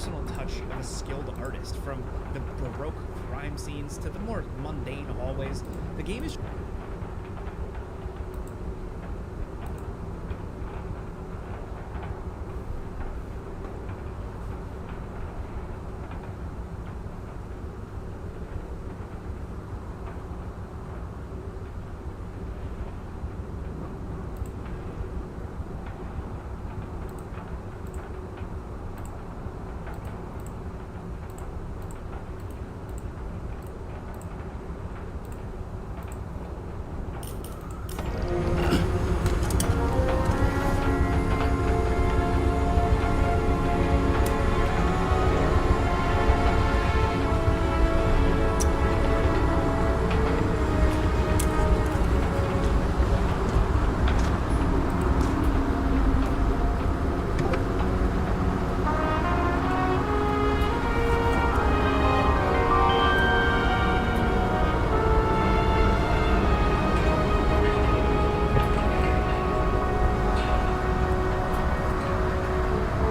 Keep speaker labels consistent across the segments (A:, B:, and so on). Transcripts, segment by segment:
A: personal touch of a skilled artist. From the Baroque crime scenes to the more mundane hallways, the game is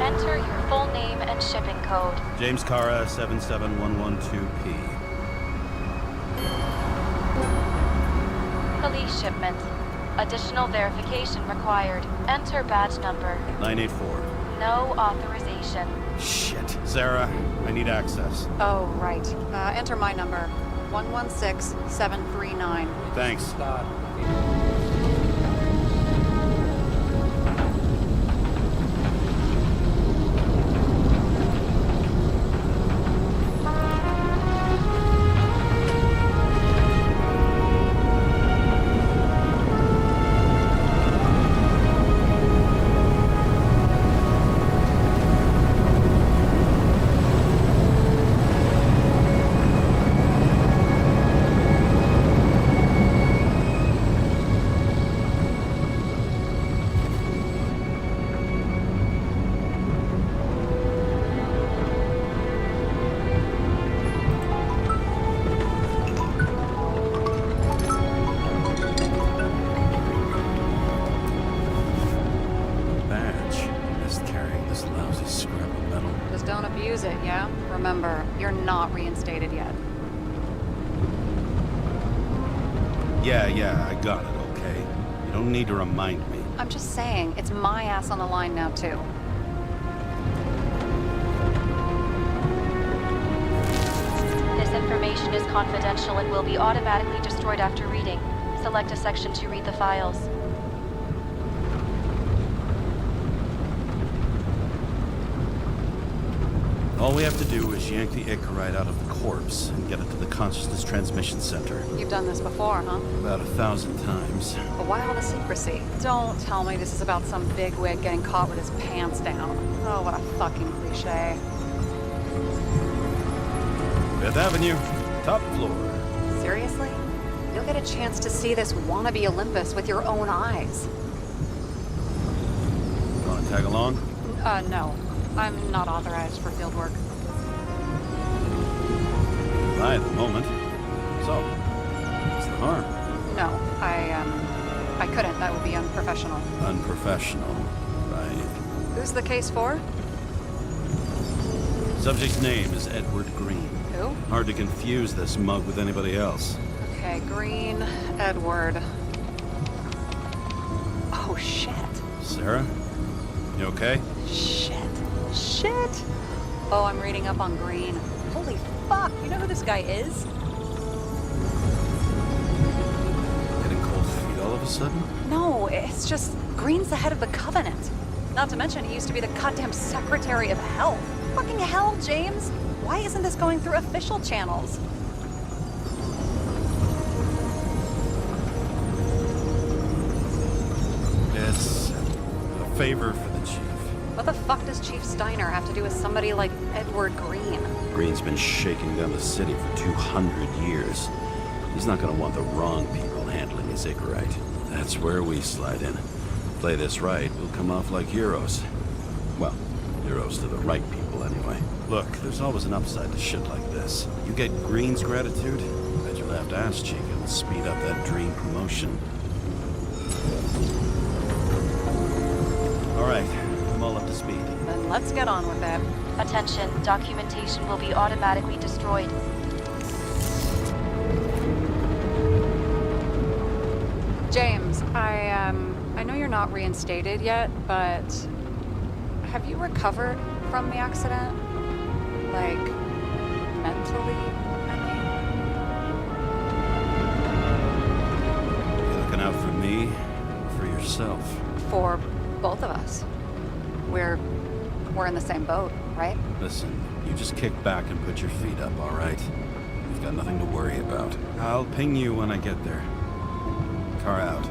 B: Enter your full name and shipping code.
C: James Cara, 77112P.
B: Police shipment. Additional verification required. Enter badge number.
C: 984.
B: No authorization.
C: Shit. Sarah, I need access.
D: Oh, right. Enter my number. 116739.
C: Thanks.
D: Don't abuse it, yeah? Remember, you're not reinstated yet.
C: Yeah, I got it, okay? You don't need to remind me.
D: I'm just saying, it's my ass on the line now, too.
B: This information is confidential and will be automatically destroyed after reading. Select a section to read the files.
C: All we have to do is yank the Icarite out of the corpse and get it to the consciousness transmission center.
D: You've done this before, huh?
C: About 1,000 times.
D: But why all the secrecy? Don't tell me this is about some bigwig getting caught with his pants down. Oh, what a fucking cliche.
C: 5th Avenue, top floor.
D: Seriously? You'll get a chance to see this wannabe Olympus with your own eyes.
C: Want to tag along?
D: No. I'm not authorized for field work.
C: By at the moment. So, what's the harm?
D: No, I couldn't. That would be unprofessional.
C: Unprofessional, right.
D: Who's the case for?
C: Subject's name is Edward Green.
D: Who?
C: Hard to confuse this mug with anybody else.
D: Okay, Green, Edward. Oh, shit.
C: Sarah? You okay?
D: Shit. Oh, I'm reading up on Green. Holy fuck, you know who this guy is?
C: Getting cold feet all of a sudden?
D: No, it's just Green's the head of the Covenant. Not to mention he used to be the goddamn Secretary of Health. Fucking hell, James. Why isn't this going through official channels?
C: It's a favor for the chief.
D: What the fuck does Chief Steiner have to do with somebody like Edward Green?
C: Green's been shaking down the city for 200 years. He's not gonna want the wrong people handling his Icarite. That's where we slide in. Play this right, we'll come off like heroes. Well, heroes to the right people anyway. Look, there's always an upside to shit like this. You get Green's gratitude, bet your left ass cheek it'll speed up that dream promotion. All right, I'm all up to speed.
D: Then let's get on with it.
B: Attention, documentation will be automatically destroyed.
D: James, I know you're not reinstated yet, but have you recovered from the accident? Like, mentally, I
C: You looking out for me or for yourself?
D: mean, for both of us. We're in the same boat, right?
C: Listen, you just kick back and put your feet up, all right? You've got nothing to worry about. I'll ping you when I get there. Car out.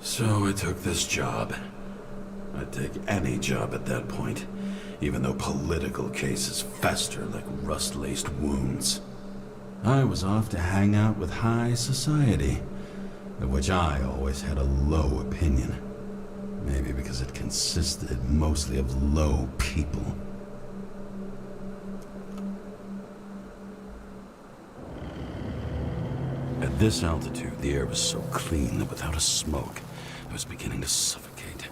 C: So I took this job. I'd take any job at that point, even though political cases fester like rust-laced wounds. I was off to hang out with high society, of which I always had a low opinion. Maybe because it consisted mostly of low people. At this altitude, the air was so clean that without a smoke, I was beginning to suffocate.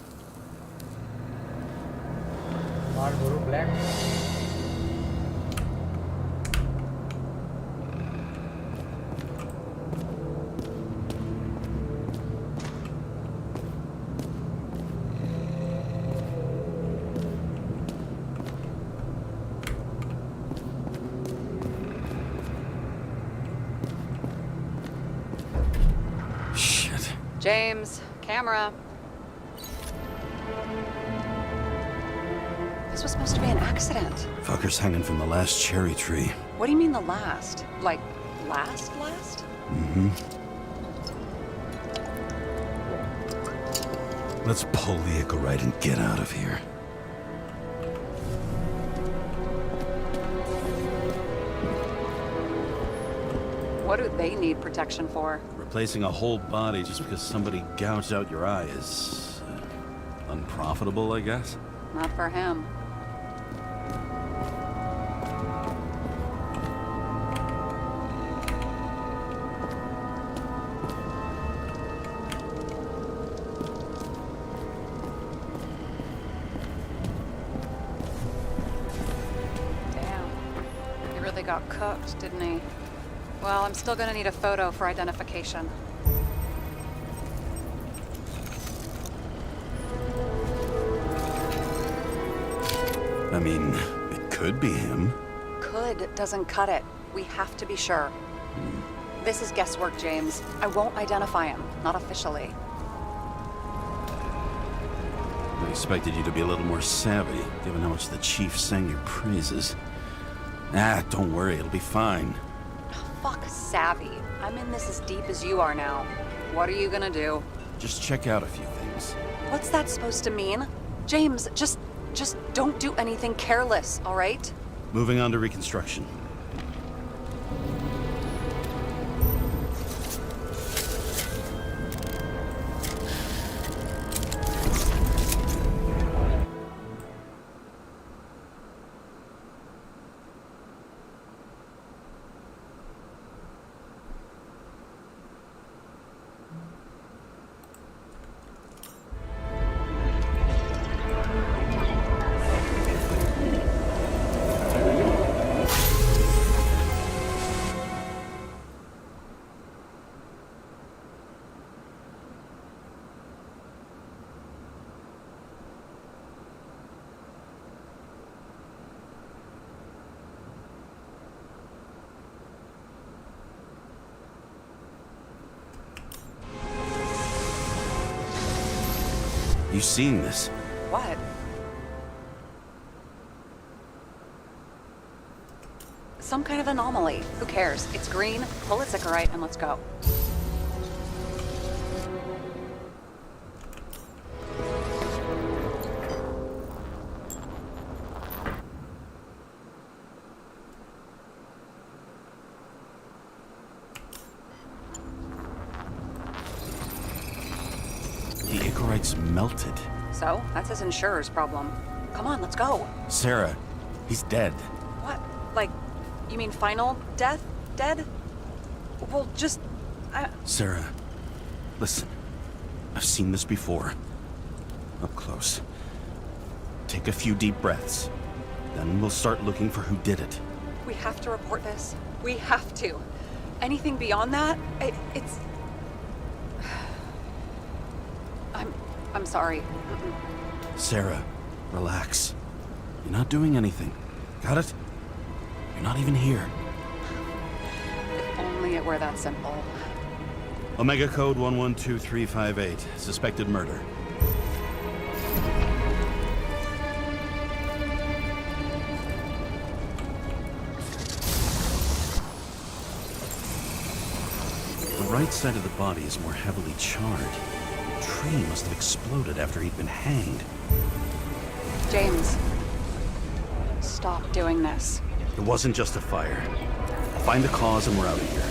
E: Marlboro Black.
C: Shit.
D: James, camera. This was supposed to be an accident.
C: Fucker's hanging from the last cherry tree.
D: What do you mean the last? Like, last?
C: Mm-hmm. Let's pull the Icarite and get out of here.
D: What do they need protection for?
C: Replacing a whole body just because somebody gouged out your eye is... unprofitable, I guess?
D: Not for him. Damn. He really got cooked, didn't he? Well, I'm still gonna need a photo for identification.
C: I mean, it could be him.
D: Could doesn't cut it. We have to be sure. This is guesswork, James. I won't identify him. Not officially.
C: I expected you to be a little more savvy, given how much the chief sang your praises. Ah, don't worry, it'll be fine.
D: Fuck savvy. I'm in this as deep as you are now. What are you gonna do?
C: Just check out a few things.
D: What's that supposed to mean? James, just don't do anything careless, all right?
C: Moving on to reconstruction. You seen this?
D: What? Some kind of anomaly. Who cares? It's green, pull its Icarite, and let's go.
C: Alex melted.
D: So, that's his insurer's problem. Come on, let's go.
C: Sarah, he's dead.
D: What? Like, you mean final death? Dead? Well, just...
C: Sarah, listen. I've seen this before. Up close. Take a few deep breaths. Then we'll start looking for who did it.
D: We have to report this. We have to. Anything beyond that, it's... I'm sorry. Mm-mm.
C: Sarah, relax. You're not doing anything. Got it? You're not even here.
D: If only it were that simple.
C: Omega Code 112358. Suspected murder. The right side of the body is more heavily charred. The tree must have exploded after he'd been hanged.
D: James, stop doing this.
C: It wasn't just a fire. Find the cause and we're out of here.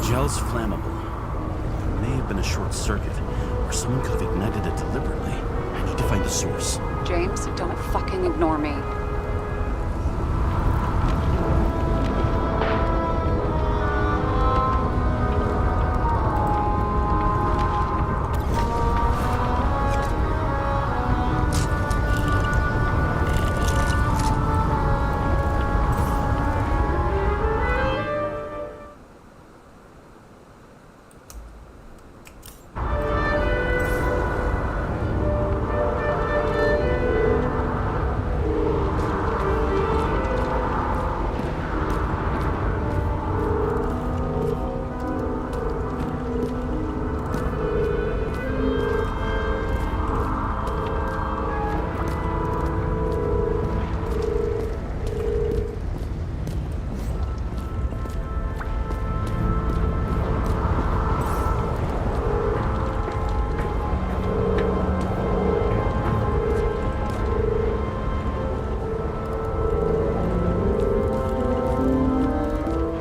C: Gel's flammable. It may have been a short circuit, or someone could have ignited it deliberately. I need to find the source.
D: James, don't fucking ignore me.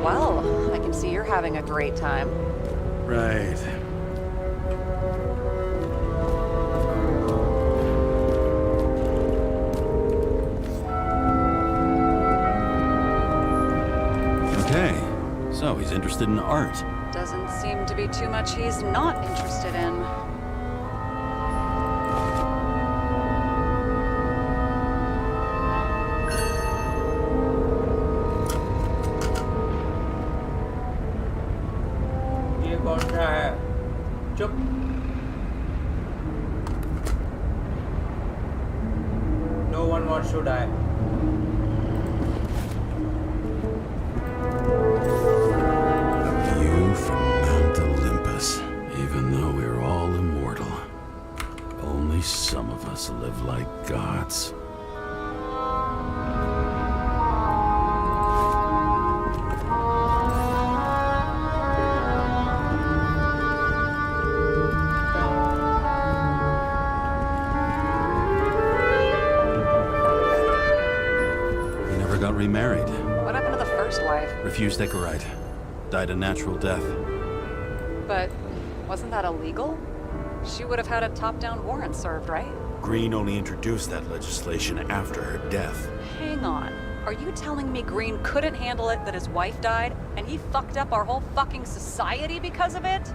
D: Well, I can see you're having a great time.
C: Right. Okay, so he's interested in art.
D: Doesn't seem to be too much he's not interested in.
E: ये कौन सा है चुप No one wants to die.
C: View from Mount Olympus. Even though we're all immortal, only some of us live like gods. He never got remarried.
D: What happened to the first wife?
C: Refused Icarite. Died a natural death.
D: But wasn't that illegal? She would have had a top-down warrant served, right?
C: Green only introduced that legislation after her death.
D: Hang on. Are you telling me Green couldn't handle it that his wife died, and he fucked up our whole fucking society because of it?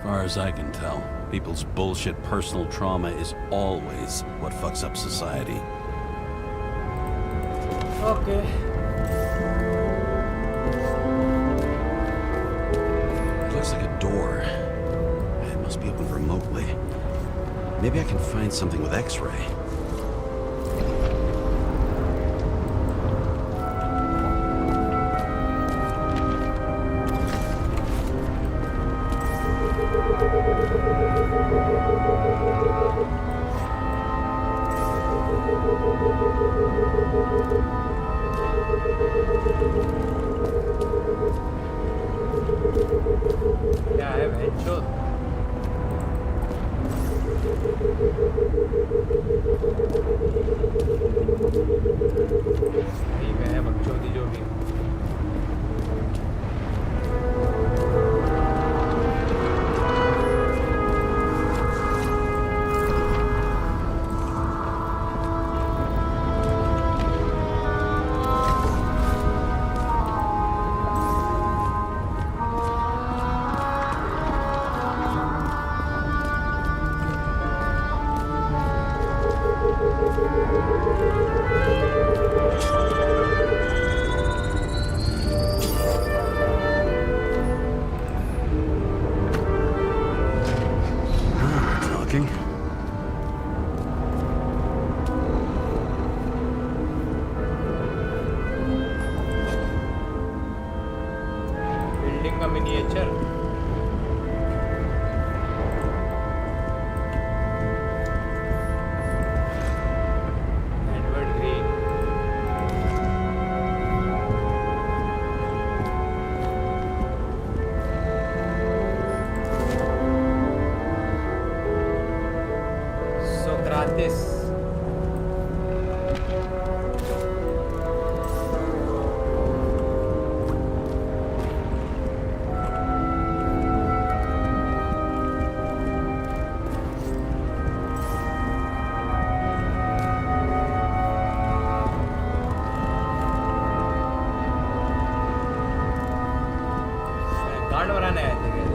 C: Far as I can tell, people's bullshit personal trauma is always what fucks up society.
E: Okay.
C: It looks like a door. It must be opened remotely. Maybe I can find something with X-ray.
E: क्या है बहनचोद? ठीक है बकचोदी जो भी हो।
C: Talking.
E: Building का miniature. Edward green. Socrates. गांड बनाने आए थे क्या?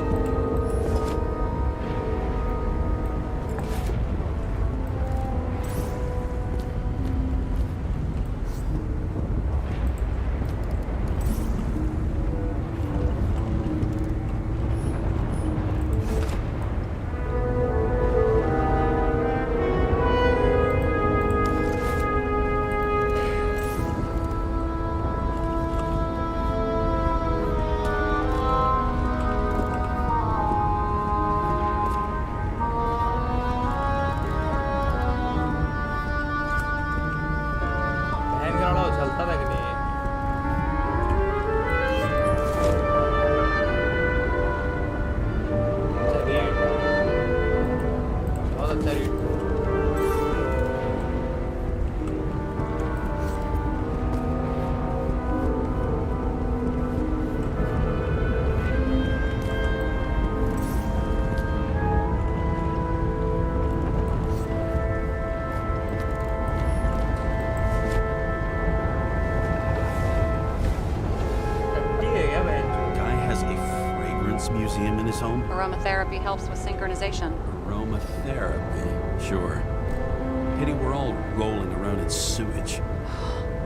E: बहन का लड़ा उछलता था कि नहीं? अच्छा रीड, बहुत अच्छा रीड। टट्टी है क्या बहन?
C: Guy has a fragrance museum in his home?
D: Aromatherapy helps with synchronization.
C: Aromatherapy. Sure. Pity we're all rolling around in sewage.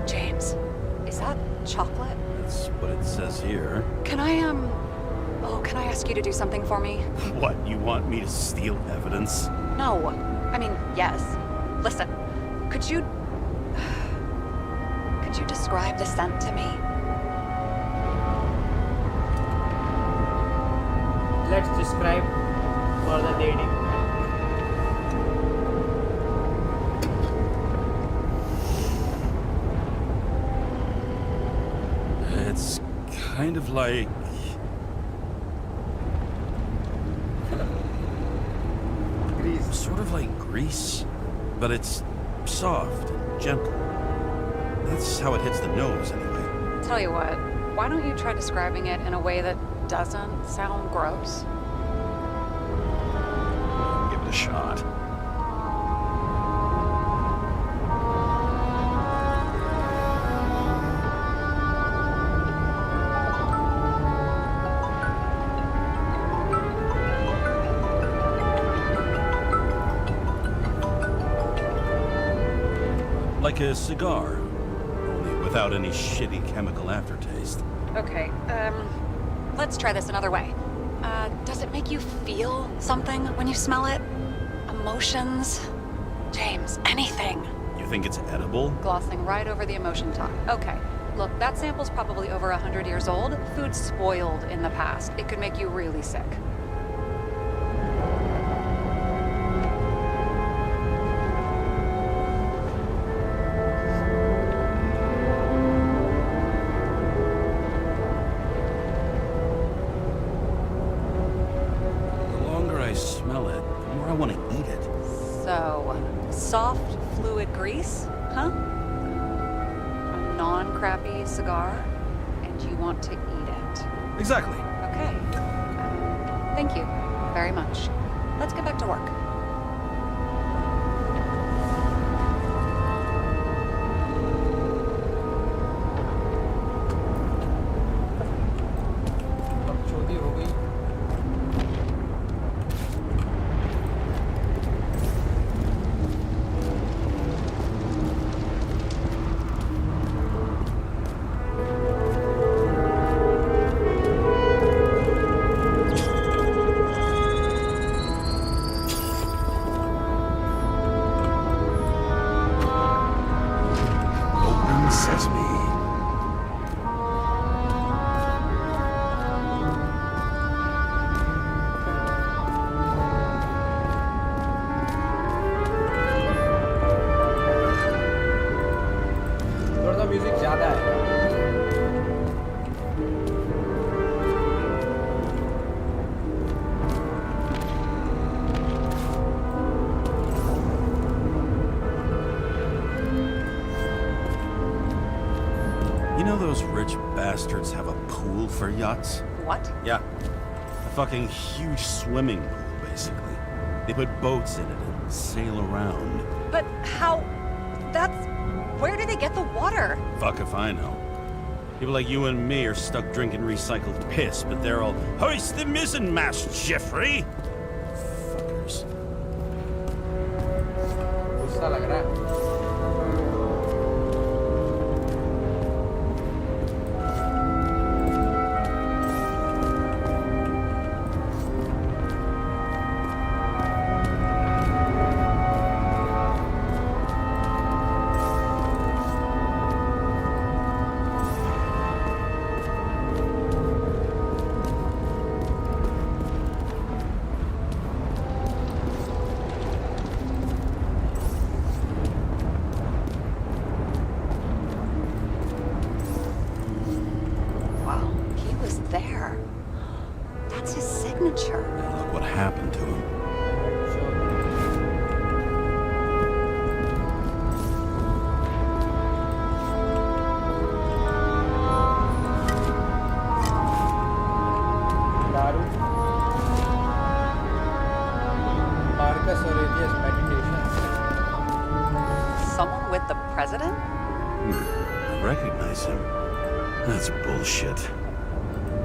D: James, is that chocolate?
C: That's what it says here.
D: Can I, can I ask you to do something for me?
C: What, you want me to steal evidence?
D: No. I mean, yes. Listen, could you describe the scent to me?
E: Let's describe for the lady.
C: It's kind of like... Sort of like grease, but it's soft and gentle. That's how it hits the nose, anyway.
D: Tell you what, why don't you try describing it in a way that doesn't sound gross?
C: Give it a shot. Like a cigar, only without any shitty chemical aftertaste.
D: Okay, let's try this another way. Does it make you feel something when you smell it? Emotions? James, anything.
C: You think it's edible?
D: Glossing right over the emotion talk. Okay, look, that sample's probably over 100 years old. Food's spoiled in the past. It could make you really sick.
C: The longer I smell it, the more I want to eat it.
D: So, soft fluid grease, huh? A non-crappy cigar, and you want to eat it.
C: Exactly.
D: Okay. Thank you very much. Let's get back to work.
E: बकचोदी हो गई।
C: Open sesame.
E: थोड़ा सा music ज्यादा है।
C: You know those rich bastards have a pool for yachts?
D: What?
C: Yeah. A fucking huge swimming pool, basically. They put boats in it and sail around.
D: But how... That's... Where do they get the water?
C: Fuck if I know. People like you and me are stuck drinking recycled piss, but they're all, hoist the mizzenmast, Jeffrey! Fuckers.
E: गुस्सा लग रहा है।
D: Wow, he was there. That's his signature.
C: And look what happened to him.
E: दारू Marcus Aurelius meditation
D: Someone with the president?
C: I recognize him. That's bullshit.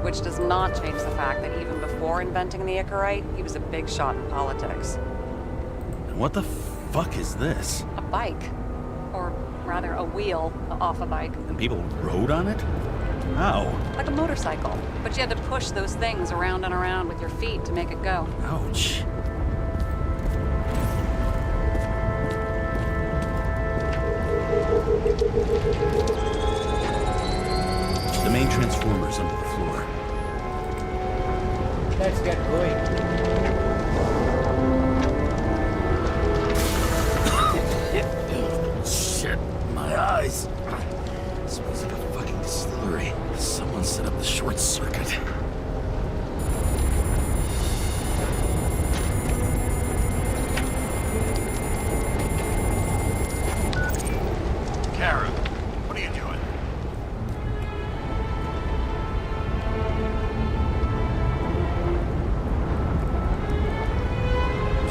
D: Which does not change the fact that even before inventing the Icarite, he was a big shot in politics.
C: And what the fuck is this?
D: A bike. Or rather, a wheel off a bike.
C: And people rode on it? How?
D: Like a motorcycle. But you had to push those things around and around with your feet to make it go.
C: Ouch. The main transformer's under the floor.
E: Let's get going.
C: Shit, my eyes. Smells like a fucking distillery. Someone set up the short circuit.
F: Kara, what are you doing?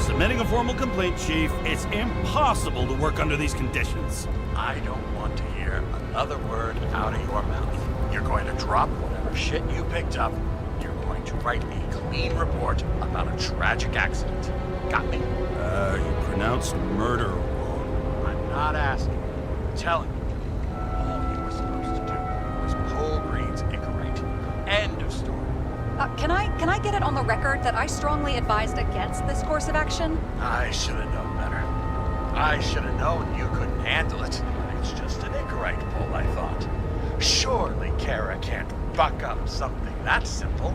C: Submitting a formal complaint, Chief. It's impossible to work under these conditions.
F: I don't want to hear another word out of your mouth. You're going to drop whatever shit you picked up. You're going to write a clean report about a tragic accident. Got me?
C: You pronounced murder wrong.
F: I'm not asking. telling you, all you were supposed to do was pull Green's Icarite. End of story.
D: Can I get it on the record that I strongly advised against this course of action?
F: I should have known better. I should have known you couldn't handle it. It's just an Icarite pull, I thought. Surely Kara can't buck up something that simple.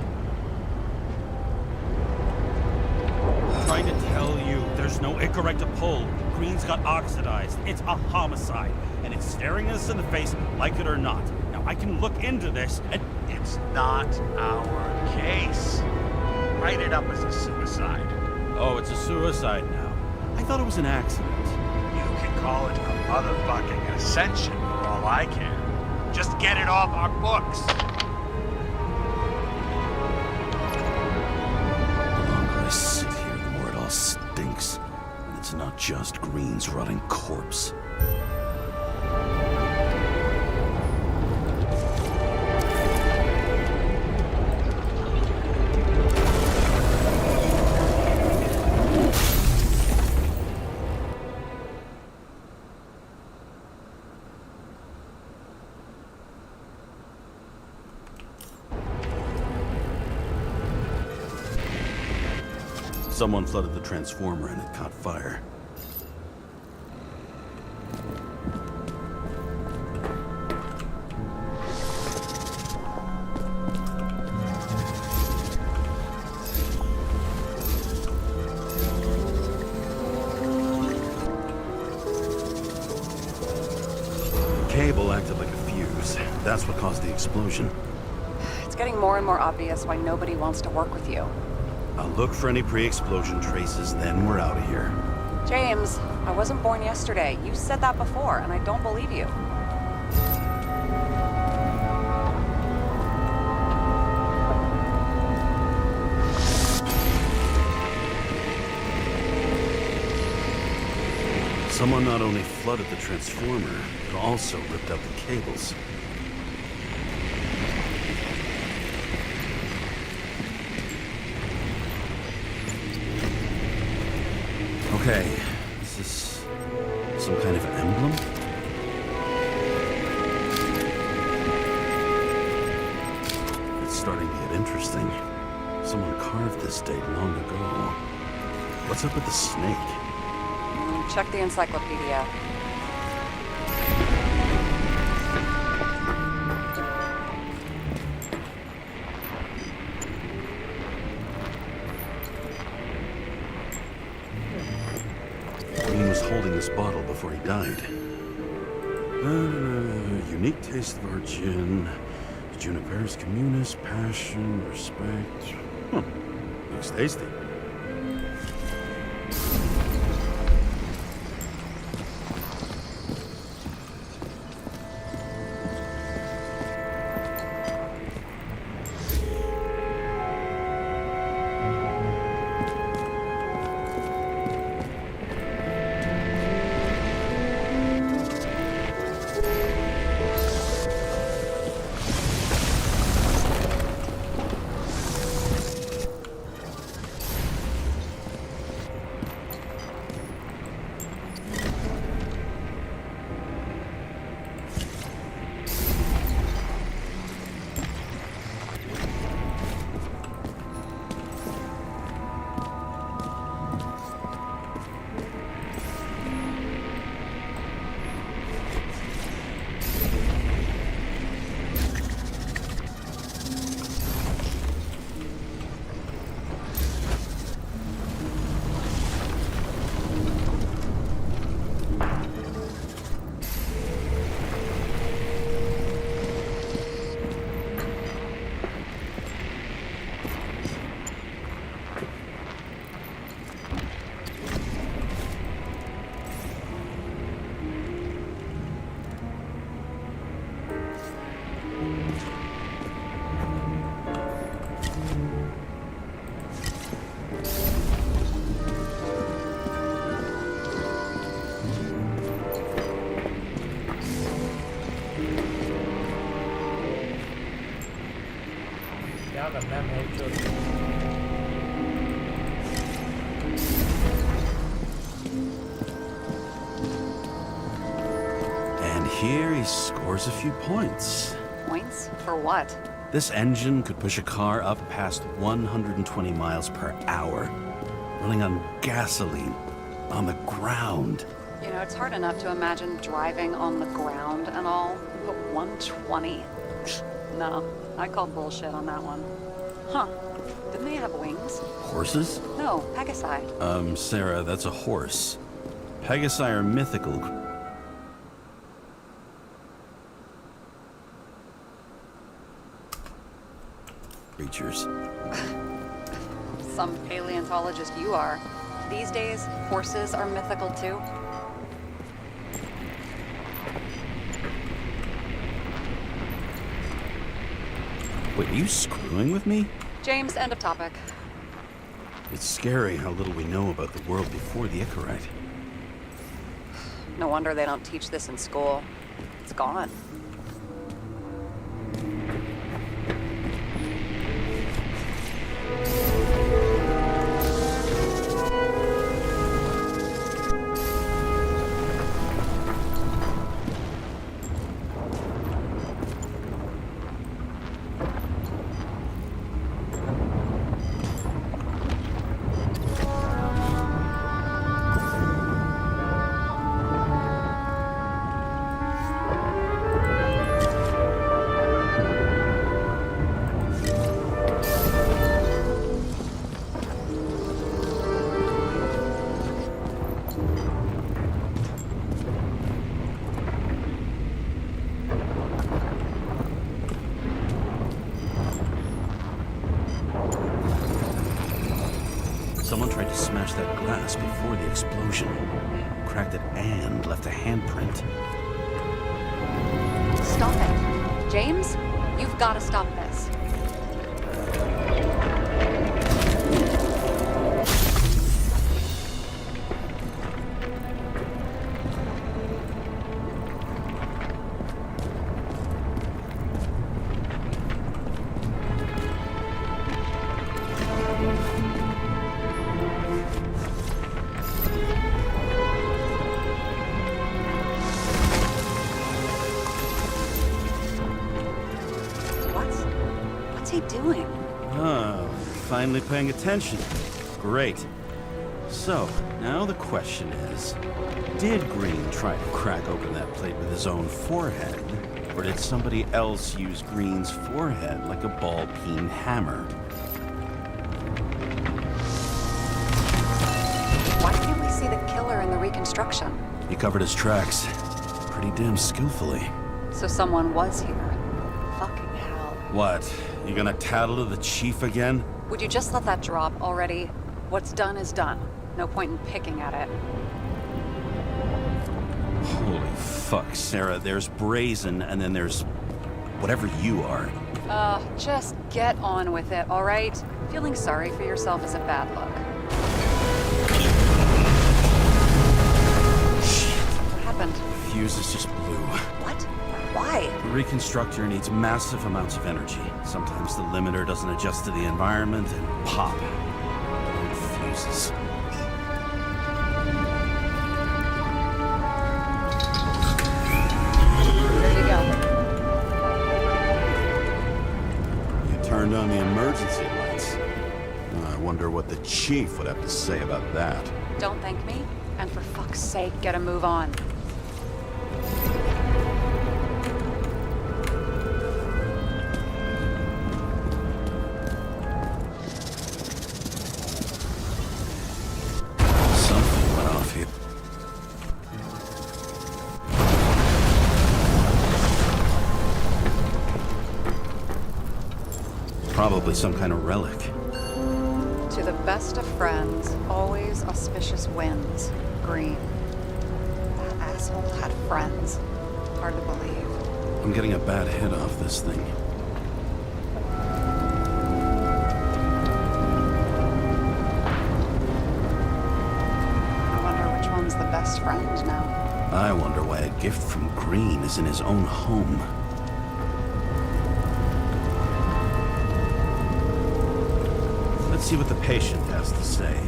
G: Trying to tell you, there's no Icarite to pull. Green's got oxidized. It's a homicide, and it's staring us in the face, like it or not. Now, I can look into this, and
F: It's not our case. Write it up as a suicide.
C: Oh, it's a suicide now. I thought it was an accident.
F: You can call it a motherfucking ascension for all I care. Just get it off our books.
C: The longer I sit here, the more it all stinks. And it's not just Green's rotting corpse. Someone flooded the transformer and it caught fire. Cable acted like a fuse. That's what caused the explosion.
D: It's getting more and more obvious why nobody wants to work with you.
C: I'll look for any pre-explosion traces, then we're out of here.
D: James, I wasn't born yesterday. You said that before, and I don't believe you.
C: Someone not only flooded the transformer, but also ripped out the cables. Okay, is this some kind of emblem? It's starting to get interesting. Someone carved this date long ago. What's up with the snake?
D: Check the encyclopedia.
C: Green was holding this bottle before he died. Unique taste of our gin. Juniperus communis, passion, respect. Looks tasty.
E: क्या करना है मैं जो
C: here, he scores a few points.
D: Points? For what?
C: This engine could push a car up past 120 miles per hour, running on gasoline, on the ground.
D: You know, it's hard enough to imagine driving on the ground and all, but 120? No, I call bullshit on that one. Huh. Didn't they have wings?
C: Horses?
D: No, Pegasi.
C: Sarah, that's a horse. Pegasi are mythical. Creatures.
D: Some paleontologist you are. These days, horses are mythical too.
C: Wait, are you screwing with me?
D: James, end of topic.
C: It's scary how little we know about the world before the Icarite.
D: No wonder they don't teach this in school. It's gone.
C: Someone tried to smash that glass before the explosion. Cracked it and left a handprint.
D: Stop it. James, you've got to stop this. What's he doing?
C: Oh, finally paying attention. Great. So, now the question is, did Green try to crack open that plate with his own forehead? Or did somebody else use Green's forehead like a ball-peen hammer?
D: Why can't we see the killer in the reconstruction?
C: He covered his tracks pretty damn skillfully.
D: So someone was here. Fucking hell.
C: What? You gonna tattle to the chief again?
D: Would you just let that drop already? What's done is done. No point in picking at it.
C: Holy fuck, Sarah. There's Brazen, and then there's whatever you are.
D: Just get on with it, all right? Feeling sorry for yourself is a bad look. What happened?
C: Fuses just blew.
D: What? Why?
C: The reconstructor needs massive amounts of energy. Sometimes the limiter doesn't adjust to the environment, and pop. Blown fuses.
D: There you go.
C: You turned on the emergency lights. I wonder what the chief would have to say about that.
D: Don't thank me, and for fuck's sake, get a move on.
C: Something went off here. Probably some kind of relic.
D: To the best of friends, always auspicious winds. Green. That asshole had friends. Hard to believe.
C: I'm getting a bad hit off this thing.
D: I wonder which one's the best friend now.
C: I wonder why a gift from Green is in his own home. Let's see what the patient has to say.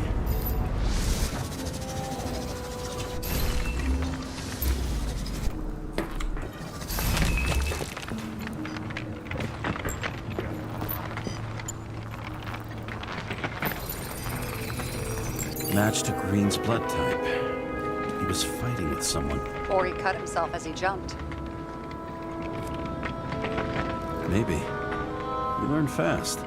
C: match to Green's blood type. He was fighting with someone.
D: Or he cut himself as he jumped.
C: Maybe. You learn fast.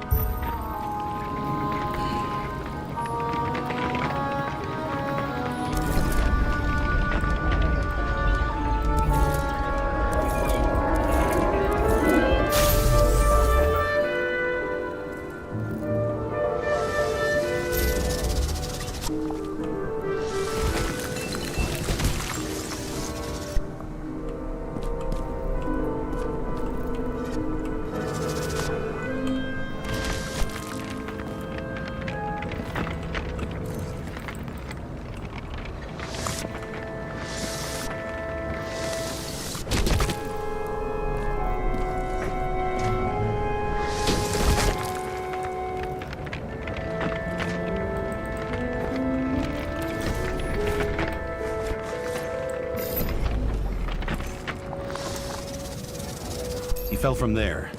C: He fell from there.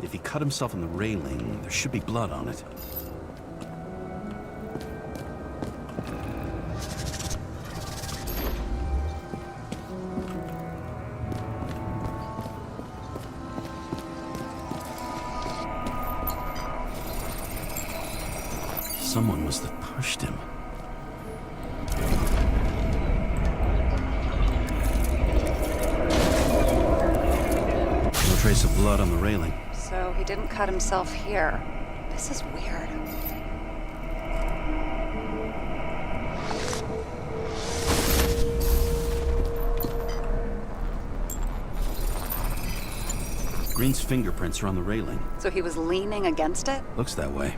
C: If he cut himself on the railing, there should be blood on it. Someone must have pushed him. No trace of blood on the railing.
D: So he didn't cut himself here. This is weird.
C: Green's fingerprints are on the railing.
D: So he was leaning against it?
C: Looks that way.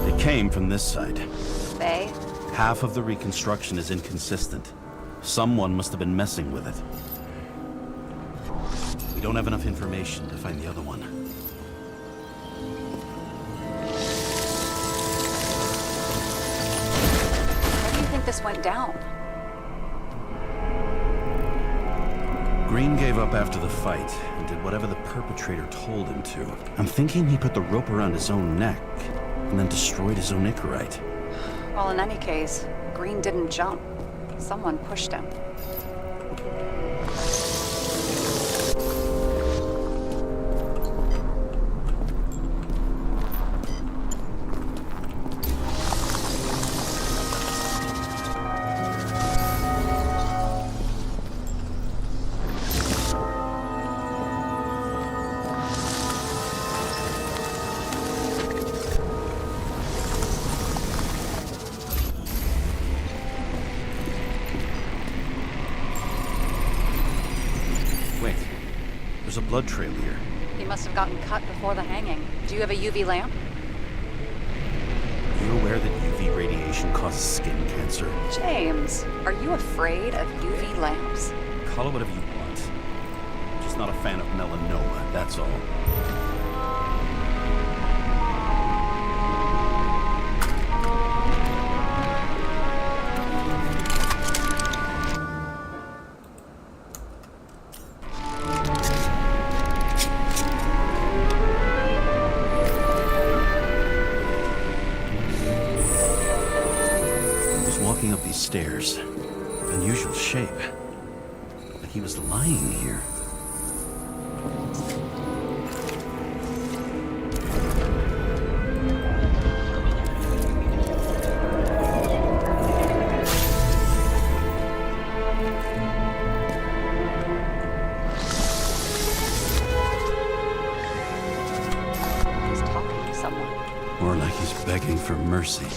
C: It came from this side.
D: They?
C: Half of the reconstruction is inconsistent. Someone must have been messing with it. We don't have enough information to find the other one.
D: How do you think this went down?
C: Green gave up after the fight and did whatever the perpetrator told him to. I'm thinking he put the rope around his own neck and then destroyed his own Icarite.
D: Well, in any case, Green didn't jump. Someone pushed him.
C: Wait, there's a blood trail here.
D: He must have gotten cut before the hanging. Do you have a UV lamp?
C: Are you aware that UV radiation causes skin cancer?
D: James, are you afraid of UV lamps?
C: Call it whatever you want. Just not a fan of melanoma, that's all. Walking up these stairs. Unusual shape. Like he was lying here.
D: He's talking to someone.
C: More like he's begging for mercy.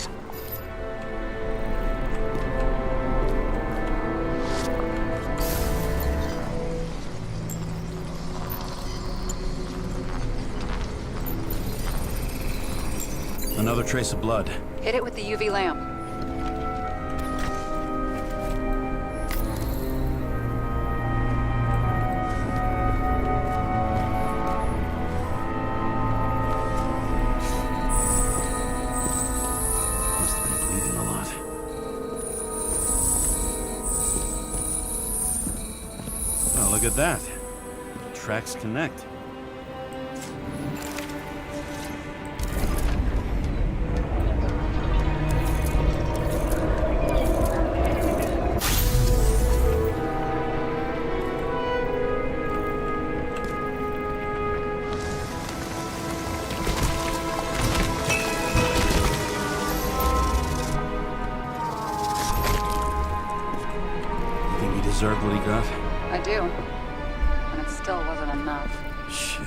C: Another trace of blood.
D: Hit it with the UV lamp.
C: Look at that. The tracks connect. Deserved what he got?
D: I do. And it still wasn't enough.
C: Shit.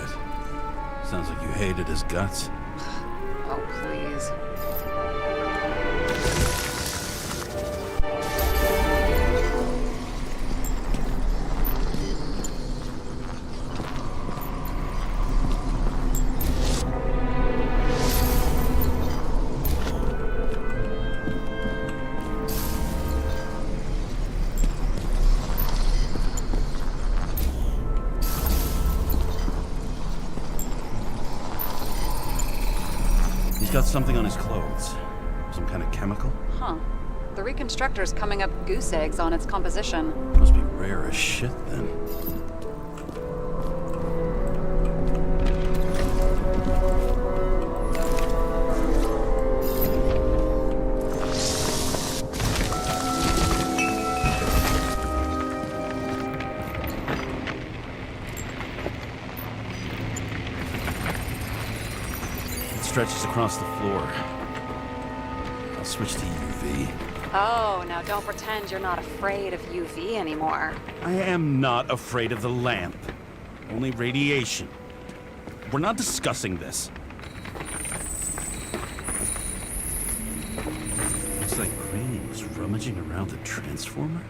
C: Sounds like you hated his guts.
D: Oh, please.
C: He's got something on his clothes. Some kind of chemical?
D: Huh. The Reconstructor's coming up goose eggs on its composition.
C: Must be rare as shit then. Stretches across the floor. I'll switch to UV.
D: Oh, now don't pretend you're not afraid of UV anymore.
G: I am not afraid of the lamp. Only radiation. We're not discussing this.
C: Looks like Crane was rummaging around the transformer.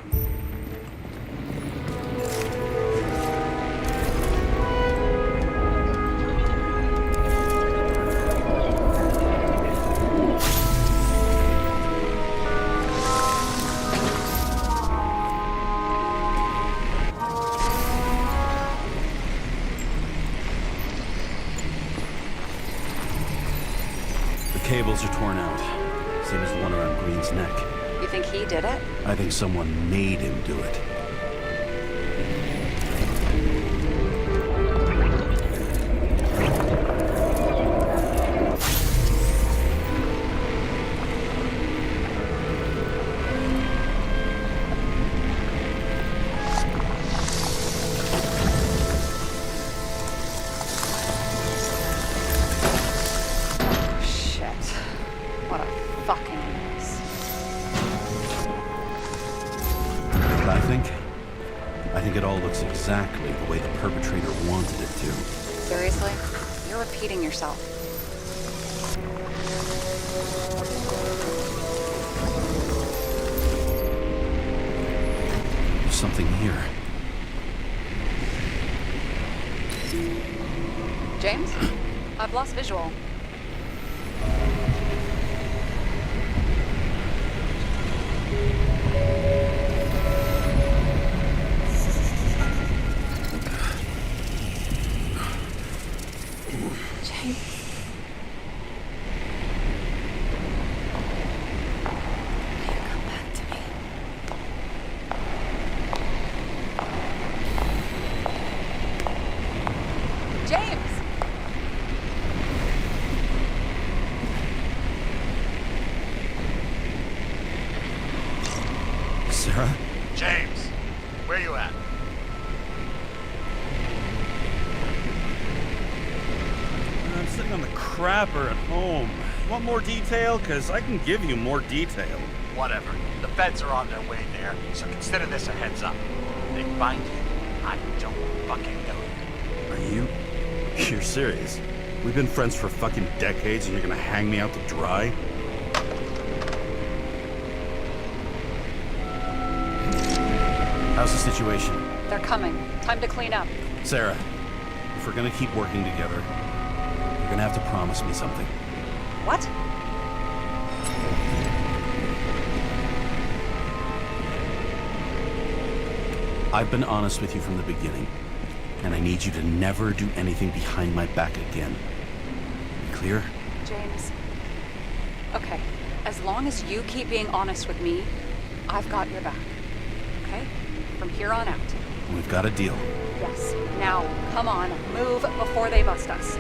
C: Cables are torn out, same as the one around Green's neck.
D: You think he did it?
C: I think someone made him do it. I think it all looks exactly the way the perpetrator wanted it to.
D: Seriously? You're repeating yourself.
C: There's something here.
D: James? I've lost visual.
C: Sarah?
F: James, where you at?
G: I'm sitting on the crapper at home. You want more detail? Because I can give you more detail.
F: Whatever. The feds are on their way there, so consider this a heads up. If they find you, I don't fucking know.
G: Are you? You're serious? We've been friends for fucking decades and you're gonna hang me out to dry?
C: How's the situation?
D: They're coming. Time to clean up.
C: Sarah, if we're gonna keep working together, you're gonna have to promise me something.
D: What?
C: I've been honest with you from the beginning, and I need you to never do anything behind my back again. Clear?
D: James. Okay. As long as you keep being honest with me, I've got your back. Okay? From here on out.
C: We've got a deal.
D: Yes. Now, come on, move before they bust us.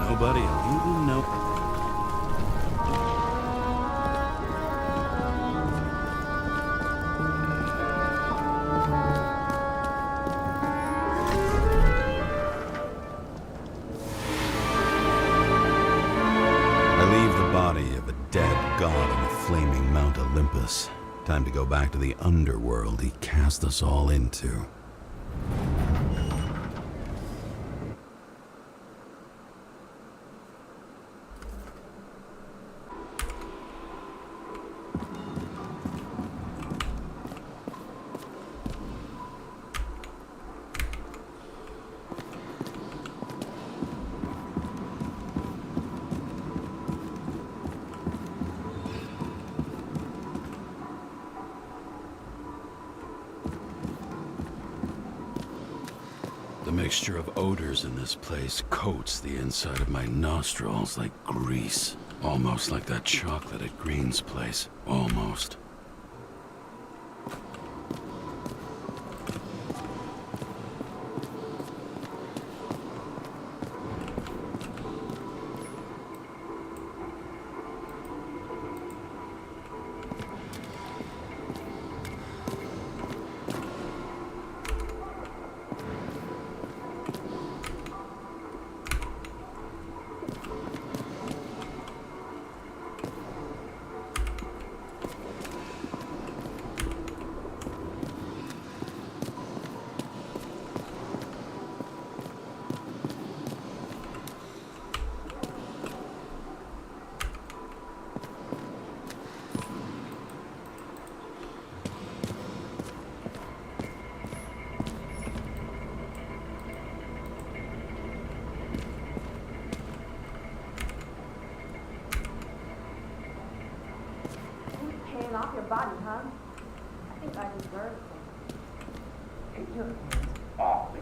C: Nobody will even know. I leave the body of a dead god on the flaming Mount Olympus. Time to go back to the underworld he cast us all into. The mixture of odors in this place coats the inside of my nostrils like grease. Almost like that chocolate at Green's place. Almost.
H: Paying off your body, huh? I think I deserve it.
I: Take your hands off me.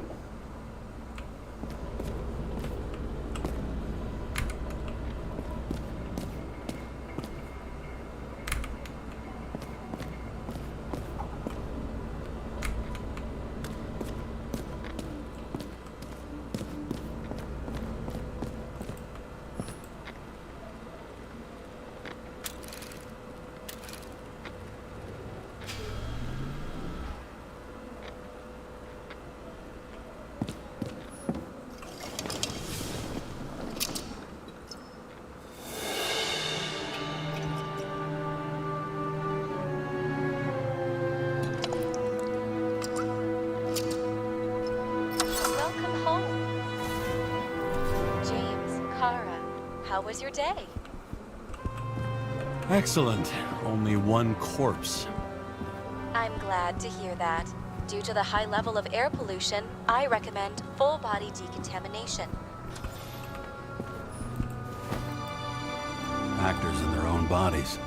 B: Welcome home. James, Kara, how was your day?
C: Excellent. Only one corpse.
B: I'm glad to hear that. Due to the high level of air pollution, I recommend full body decontamination.
C: Actors in their own bodies.